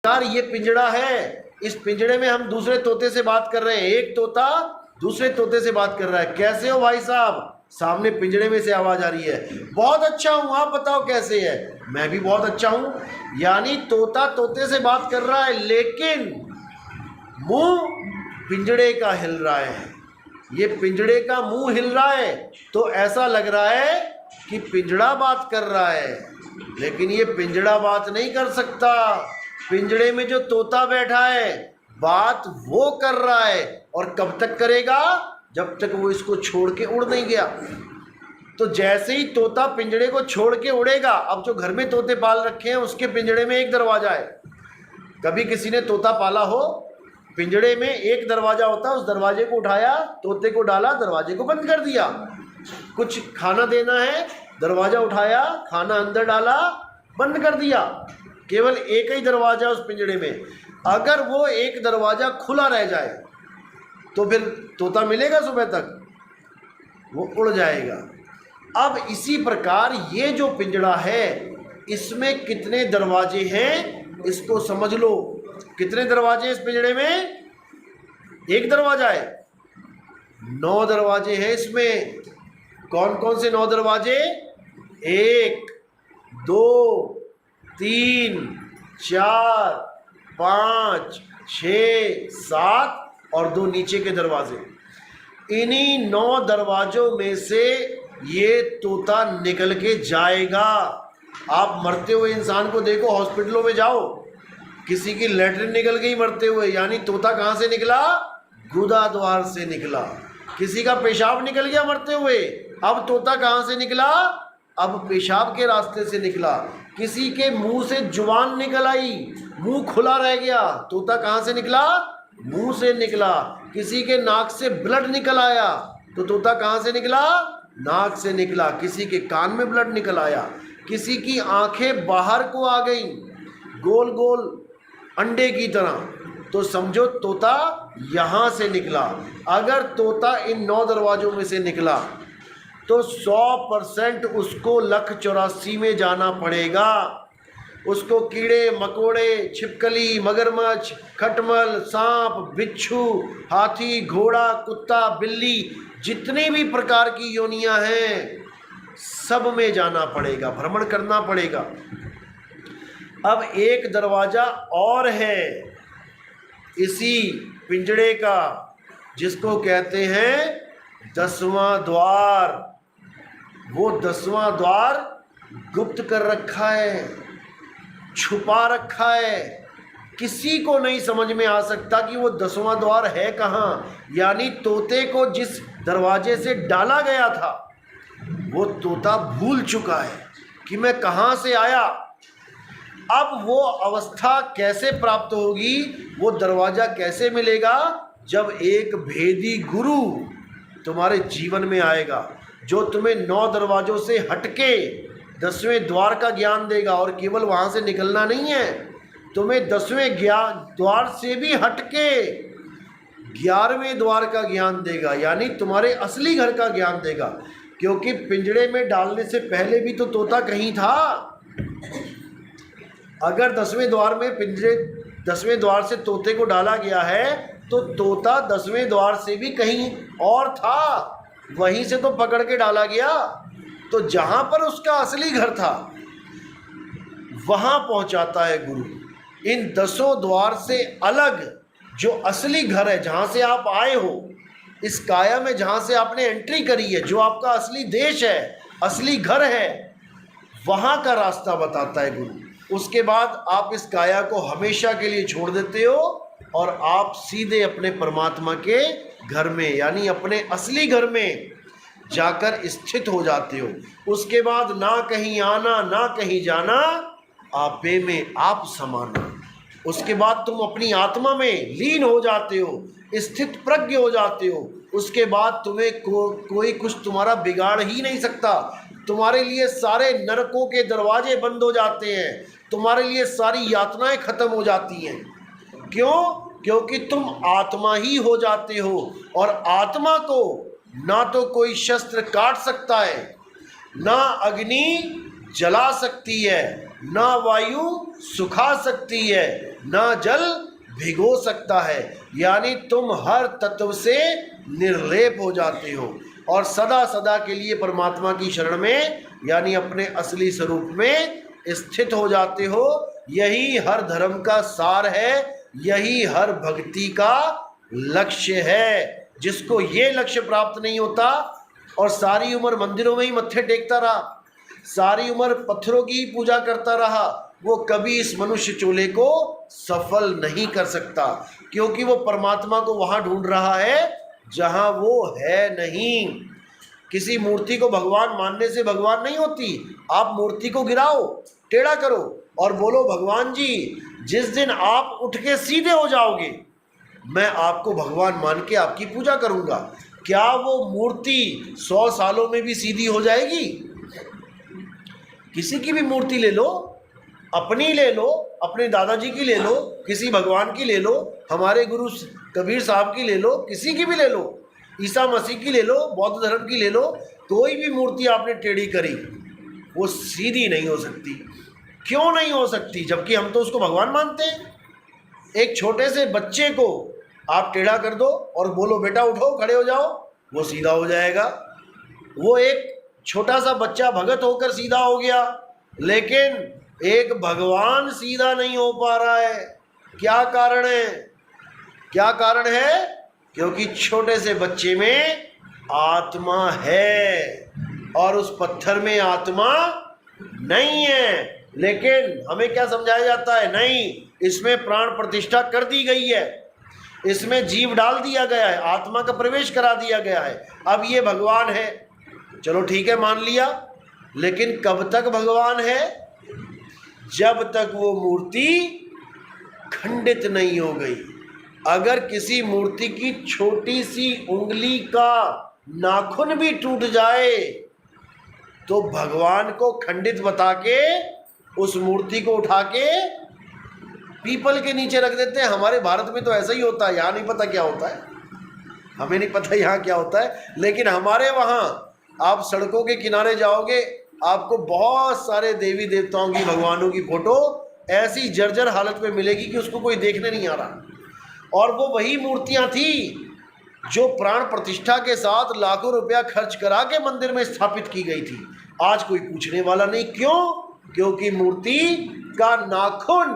यार ये पिंजड़ा है, इस पिंजड़े में हम दूसरे तोते से बात कर रहे हैं, एक तोता दूसरे तोते से बात कर रहा है। कैसे हो भाई साहब? सामने पिंजड़े में से आवाज आ रही है, बहुत अच्छा हूं, आप बताओ कैसे है? मैं भी बहुत अच्छा हूं। यानी तोता तोते से बात कर रहा है, लेकिन मुंह पिंजड़े का हिल रहा है। ये पिंजड़े का मुंह हिल रहा है तो ऐसा लग रहा है कि पिंजड़ा बात कर रहा है, लेकिन ये पिंजड़ा बात नहीं कर सकता। पिंजड़े में जो तोता बैठा है बात वो कर रहा है, और कब तक करेगा? जब तक वो इसको छोड़ के उड़ नहीं गया। तो जैसे ही तोता पिंजड़े को छोड़ के उड़ेगा, अब जो घर में तोते पाल रखे हैं उसके पिंजड़े में एक दरवाजा है। कभी किसी ने तोता पाला हो? पिंजड़े में एक दरवाजा होता है, उस दरवाजे को उठाया, तोते को डाला, दरवाजे को बंद कर दिया। कुछ खाना देना है, दरवाजा उठाया, खाना अंदर डाला, बंद कर दिया। केवल एक ही दरवाजा उस पिंजड़े में। अगर वो एक दरवाजा खुला रह जाए तो फिर तोता मिलेगा सुबह तक? वो उड़ जाएगा। अब इसी प्रकार ये जो पिंजड़ा है इसमें कितने दरवाजे हैं इसको समझ लो। कितने दरवाजे हैं इस पिंजड़े में? एक दरवाजा है। 9 दरवाजे हैं इसमें। कौन कौन से 9 दरवाजे? 1 2 3 4 5 6 7 और 2 नीचे के दरवाजे। इन्हीं 9 दरवाजों में से ये तोता निकल के जाएगा। आप मरते हुए इंसान को देखो, हॉस्पिटलों में जाओ, किसी की लैट्रिन निकल गई मरते हुए, यानी तोता कहाँ से निकला? गुदा द्वार से निकला। किसी का पेशाब निकल गया मरते हुए, अब तोता कहाँ से निकला? अब पेशाब के रास्ते से निकला। किसी के मुंह से जुबान निकल आई, मुंह खुला रह गया, तोता कहाँ से निकला? मुंह से निकला। किसी के नाक से ब्लड निकल आया तो तोता कहाँ से निकला? नाक से निकला। किसी के कान में ब्लड निकल आया, किसी की आंखें बाहर को आ गई गोल गोल अंडे की तरह, तो समझो तोता यहाँ से निकला। अगर तोता इन 9 दरवाजों में से निकला तो 100% उसको लख 84 में जाना पड़ेगा। उसको कीड़े मकोड़े, छिपकली, मगरमच्छ, खटमल, सांप, बिच्छू, हाथी, घोड़ा, कुत्ता, बिल्ली, जितनी भी प्रकार की योनियां हैं सब में जाना पड़ेगा, भ्रमण करना पड़ेगा। अब एक दरवाजा और है इसी पिंजड़े का, जिसको कहते हैं 10वां द्वार। वो 10वां द्वार गुप्त कर रखा है, छुपा रखा है। किसी को नहीं समझ में आ सकता कि वो 10वां द्वार है कहाँ। यानी तोते को जिस दरवाजे से डाला गया था वो तोता भूल चुका है कि मैं कहाँ से आया। अब वो अवस्था कैसे प्राप्त होगी, वो दरवाजा कैसे मिलेगा? जब एक भेदी गुरु तुम्हारे जीवन में आएगा, जो तुम्हें 9 दरवाजों से हटके 10वें द्वार का ज्ञान देगा। और केवल वहाँ से निकलना नहीं है, तुम्हें 10वें द्वार से भी हटके 11वें द्वार का ज्ञान देगा, यानी तुम्हारे असली घर का ज्ञान देगा। क्योंकि पिंजड़े में डालने से पहले भी तो तोता कहीं था। अगर 10वें द्वार में 10वें द्वार से तोते को डाला गया है तो तोता 10वें द्वार से भी कहीं और था, वहीं से तो पकड़ के डाला गया। तो जहां पर उसका असली घर था वहां पहुंचाता है गुरु। इन 10 द्वार से अलग जो असली घर है, जहां से आप आए हो, इस काया में जहां से आपने एंट्री करी है, जो आपका असली देश है, असली घर है, वहां का रास्ता बताता है गुरु। उसके बाद आप इस काया को हमेशा के लिए छोड़ देते हो और आप सीधे अपने परमात्मा के घर में, यानी अपने असली घर में जाकर स्थित हो जाते हो। उसके बाद ना कहीं आना ना कहीं जाना, आपे में आप समाना। उसके बाद तुम अपनी आत्मा में लीन हो जाते हो, स्थित प्रज्ञ हो जाते हो। उसके बाद तुम्हें कोई कुछ तुम्हारा बिगाड़ ही नहीं सकता। तुम्हारे लिए सारे नरकों के दरवाजे बंद हो जाते हैं, तुम्हारे लिए सारी यातनाएं खत्म हो जाती हैं। क्यों? क्योंकि तुम आत्मा ही हो जाते हो, और आत्मा को ना तो कोई शस्त्र काट सकता है, ना अग्नि जला सकती है, ना वायु सुखा सकती है, ना जल भिगो सकता है। यानी तुम हर तत्व से निर्लेप हो जाते हो और सदा सदा के लिए परमात्मा की शरण में यानी अपने असली स्वरूप में स्थित हो जाते हो। यही हर धर्म का सार है, यही हर भक्ति का लक्ष्य है। जिसको ये लक्ष्य प्राप्त नहीं होता और सारी उम्र मंदिरों में ही मत्थे टेकता रहा, सारी उम्र पत्थरों की पूजा करता रहा, वो कभी इस मनुष्य चोले को सफल नहीं कर सकता, क्योंकि वो परमात्मा को वहां ढूंढ रहा है जहां वो है नहीं। किसी मूर्ति को भगवान मानने से भगवान नहीं होती। आप मूर्ति को गिराओ, टेढ़ा करो और बोलो भगवान जी, जिस दिन आप उठ के सीधे हो जाओगे मैं आपको भगवान मान के आपकी पूजा करूंगा। क्या वो मूर्ति 100 सालों में भी सीधी हो जाएगी? किसी की भी मूर्ति ले लो, अपनी ले लो, अपने दादाजी की ले लो, किसी भगवान की ले लो, हमारे गुरु कबीर साहब की ले लो, किसी की भी ले लो, ईसा मसीह की ले लो, बौद्ध धर्म की ले लो, कोई भी मूर्ति आपने टेढ़ी करी वो सीधी नहीं हो सकती। क्यों नहीं हो सकती? जबकि हम तो उसको भगवान मानते हैं। एक छोटे से बच्चे को आप टेढ़ा कर दो और बोलो बेटा उठो, खड़े हो जाओ, वो सीधा हो जाएगा। वो एक छोटा सा बच्चा भगत होकर सीधा हो गया, लेकिन एक भगवान सीधा नहीं हो पा रहा है। क्या कारण है? क्या कारण है? क्योंकि छोटे से बच्चे में आत्मा है और उस पत्थर में आत्मा नहीं है। लेकिन हमें क्या समझाया जाता है? नहीं, इसमें प्राण प्रतिष्ठा कर दी गई है, इसमें जीव डाल दिया गया है, आत्मा का प्रवेश करा दिया गया है, अब ये भगवान है। चलो ठीक है, मान लिया, लेकिन कब तक भगवान है? जब तक वो मूर्ति खंडित नहीं हो गई। अगर किसी मूर्ति की छोटी सी उंगली का नाखून भी टूट जाए तो भगवान को खंडित बता के उस मूर्ति को उठा के पीपल के नीचे रख देते हैं। हमारे भारत में तो ऐसा ही होता है, यहाँ नहीं पता क्या होता है, हमें नहीं पता यहाँ क्या होता है, लेकिन हमारे वहाँ आप सड़कों के किनारे जाओगे, आपको बहुत सारे देवी देवताओं की, भगवानों की फोटो ऐसी जर्जर हालत में मिलेगी कि उसको कोई देखने नहीं आ रहा। और वो वही मूर्तियाँ थी जो प्राण प्रतिष्ठा के साथ लाखों रुपया खर्च करा के मंदिर में स्थापित की गई थी। आज कोई पूछने वाला नहीं। क्यों? क्योंकि मूर्ति का नाखून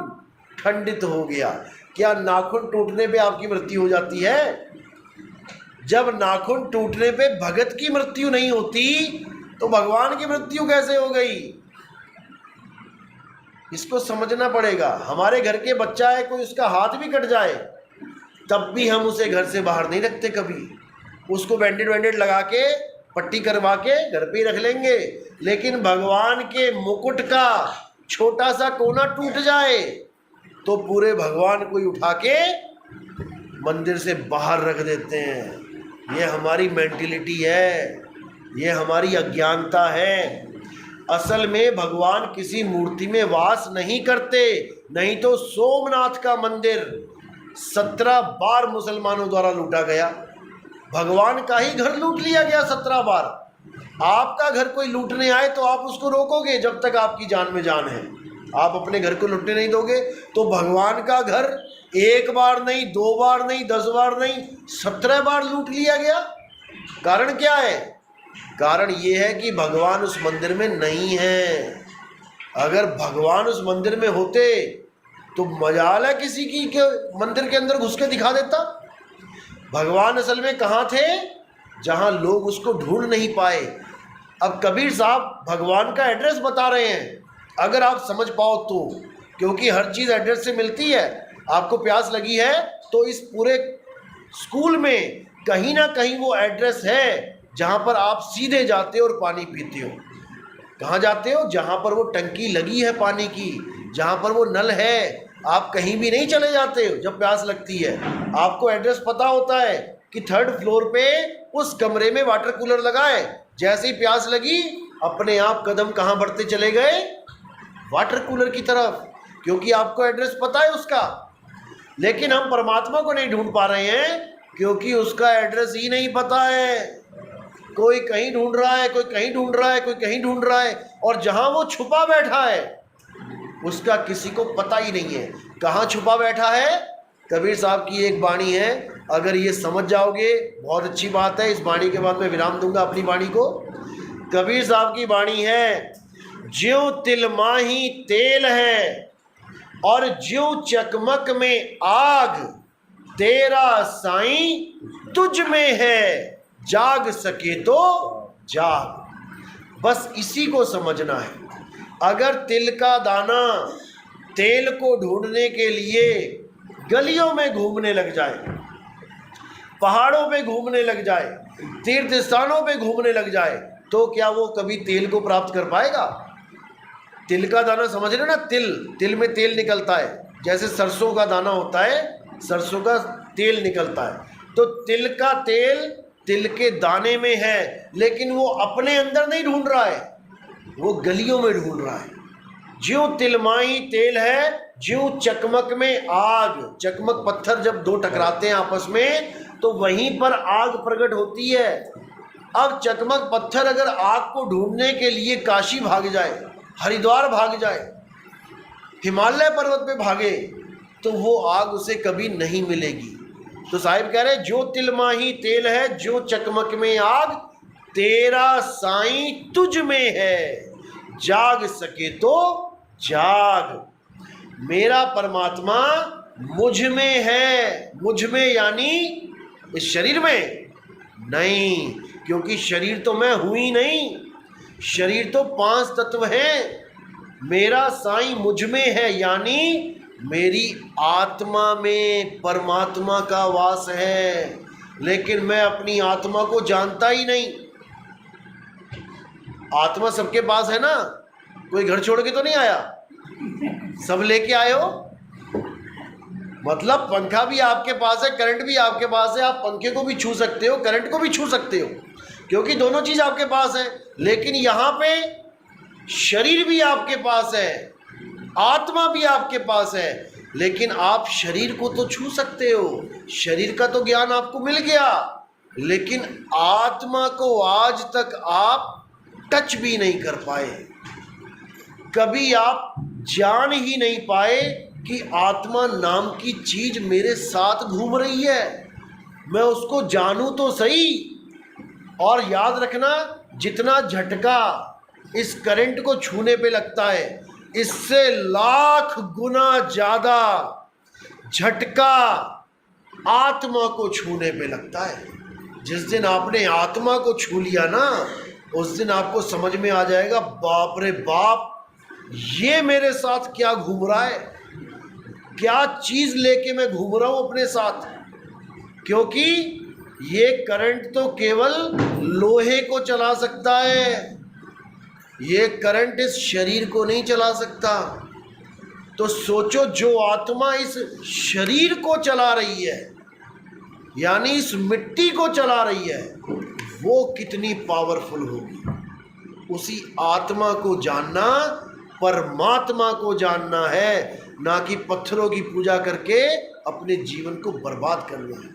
खंडित हो गया। क्या नाखून टूटने पे आपकी मृत्यु हो जाती है? जब नाखून टूटने पे भगत की मृत्यु नहीं होती तो भगवान की मृत्यु कैसे हो गई? इसको समझना पड़ेगा। हमारे घर के बच्चा है, कोई उसका हाथ भी कट जाए तब भी हम उसे घर से बाहर नहीं रखते कभी। उसको बैंडेड वैंडेड लगा के पट्टी करवा के घर पे ही रख लेंगे। लेकिन भगवान के मुकुट का छोटा सा कोना टूट जाए तो पूरे भगवान को ही उठा के मंदिर से बाहर रख देते हैं। ये हमारी मेंटिलिटी है, ये हमारी अज्ञानता है। असल में भगवान किसी मूर्ति में वास नहीं करते, नहीं तो सोमनाथ का मंदिर 17 बार मुसलमानों द्वारा लूटा गया। भगवान का ही घर लूट लिया गया 17 बार। आपका घर कोई लूटने आए तो आप उसको रोकोगे जब तक आपकी जान में जान है। आप अपने घर को लूटने नहीं दोगे। तो भगवान का घर 1 बार नहीं, 2 बार नहीं, 10 बार नहीं, 17 बार लूट लिया गया। कारण क्या है? कारण ये है कि भगवान उस मंदिर में नहीं है। अगर भगवान उस मंदिर में होते तो मजाल है किसी की के मंदिर के अंदर घुस के दिखा देता। भगवान असल में कहाँ थे? जहाँ लोग उसको ढूंढ नहीं पाए। अब कबीर साहब भगवान का एड्रेस बता रहे हैं, अगर आप समझ पाओ तो, क्योंकि हर चीज़ एड्रेस से मिलती है। आपको प्यास लगी है तो इस पूरे स्कूल में कहीं ना कहीं वो एड्रेस है जहाँ पर आप सीधे जाते हो और पानी पीते हो। कहाँ जाते हो? जहाँ पर वो टंकी लगी है पानी की, जहाँ पर वो नल है। आप कहीं भी नहीं चले जाते हो जब प्यास लगती है। आपको एड्रेस पता होता है कि 3rd फ्लोर पे उस कमरे में वाटर कूलर लगा है। जैसे ही प्यास लगी अपने आप कदम कहाँ बढ़ते चले गए? वाटर कूलर की तरफ, क्योंकि आपको एड्रेस पता है उसका। लेकिन हम परमात्मा को नहीं ढूंढ पा रहे हैं क्योंकि उसका एड्रेस ही नहीं पता है। कोई कहीं ढूंढ रहा है, कोई कहीं ढूंढ रहा है, कोई कहीं ढूंढ रहा है, और जहाँ वो छुपा बैठा है उसका किसी को पता ही नहीं है। कहाँ छुपा बैठा है? कबीर साहब की एक वाणी है, अगर ये समझ जाओगे बहुत अच्छी बात है। इस वाणी के बाद मैं विराम दूंगा अपनी वाणी को। कबीर साहब की वाणी है, ज्यों तिल माही तेल है और ज्यों चकमक में आग, तेरा साईं तुझ में है, जाग सके तो जाग। बस इसी को समझना है। अगर तिल का दाना तेल को ढूंढने के लिए गलियों में घूमने लग जाए, पहाड़ों पे घूमने लग जाए, तीर्थ स्थानों पे घूमने लग जाए, तो क्या वो कभी तेल को प्राप्त कर पाएगा? तिल का दाना समझ रहे ना, तिल में तेल निकलता है, जैसे सरसों का दाना होता है, सरसों का तेल निकलता है। तो तिल का तेल तिल के दाने में है, लेकिन वो अपने अंदर नहीं ढूंढ रहा है, वो गलियों में ढूंढ रहा है। ज्यों तिलमाही तेल है, ज्यों चकमक में आग। चकमक पत्थर जब दो टकराते हैं आपस में तो वहीं पर आग प्रकट होती है। अब चकमक पत्थर अगर आग को ढूंढने के लिए काशी भाग जाए, हरिद्वार भाग जाए, हिमालय पर्वत पे भागे, तो वो आग उसे कभी नहीं मिलेगी। तो साहिब कह रहे जो तिलमाही तेल है, जो चकमक में आग, तेरा साईं तुझ में है, जाग सके तो जाग। मेरा परमात्मा मुझ में है। मुझ में यानी इस शरीर में नहीं, क्योंकि शरीर तो मैं हूं ही नहीं, शरीर तो 5 तत्व हैं। मेरा साईं मुझ में है, यानी मेरी आत्मा में परमात्मा का वास है, लेकिन मैं अपनी आत्मा को जानता ही नहीं। आत्मा सबके पास है ना, कोई घर छोड़ के तो नहीं आया, सब लेके आए हो। मतलब पंखा भी आपके पास है, करंट भी आपके पास है, आप पंखे को भी छू सकते हो, करंट को भी छू सकते हो, क्योंकि दोनों चीज आपके पास है। लेकिन यहाँ पे शरीर भी आपके पास है, आत्मा भी आपके पास है, लेकिन आप शरीर को तो छू सकते हो, शरीर का तो ज्ञान आपको मिल गया, लेकिन आत्मा को आज तक आप टच भी नहीं कर पाए। कभी आप जान ही नहीं पाए कि आत्मा नाम की चीज मेरे साथ घूम रही है, मैं उसको जानूं तो सही। और याद रखना, जितना झटका इस करंट को छूने पे लगता है, इससे लाख गुना ज्यादा झटका आत्मा को छूने पे लगता है। जिस दिन आपने आत्मा को छू लिया ना, उस दिन आपको समझ में आ जाएगा, बाप रे बाप, ये मेरे साथ क्या घूम रहा है, क्या चीज लेके मैं घूम रहा हूं अपने साथ। क्योंकि ये करंट तो केवल लोहे को चला सकता है, ये करंट इस शरीर को नहीं चला सकता। तो सोचो, जो आत्मा इस शरीर को चला रही है, यानी इस मिट्टी को चला रही है, वो कितनी पावरफुल होगी। उसी आत्मा को जानना परमात्मा को जानना है, ना कि पत्थरों की पूजा करके अपने जीवन को बर्बाद करना है।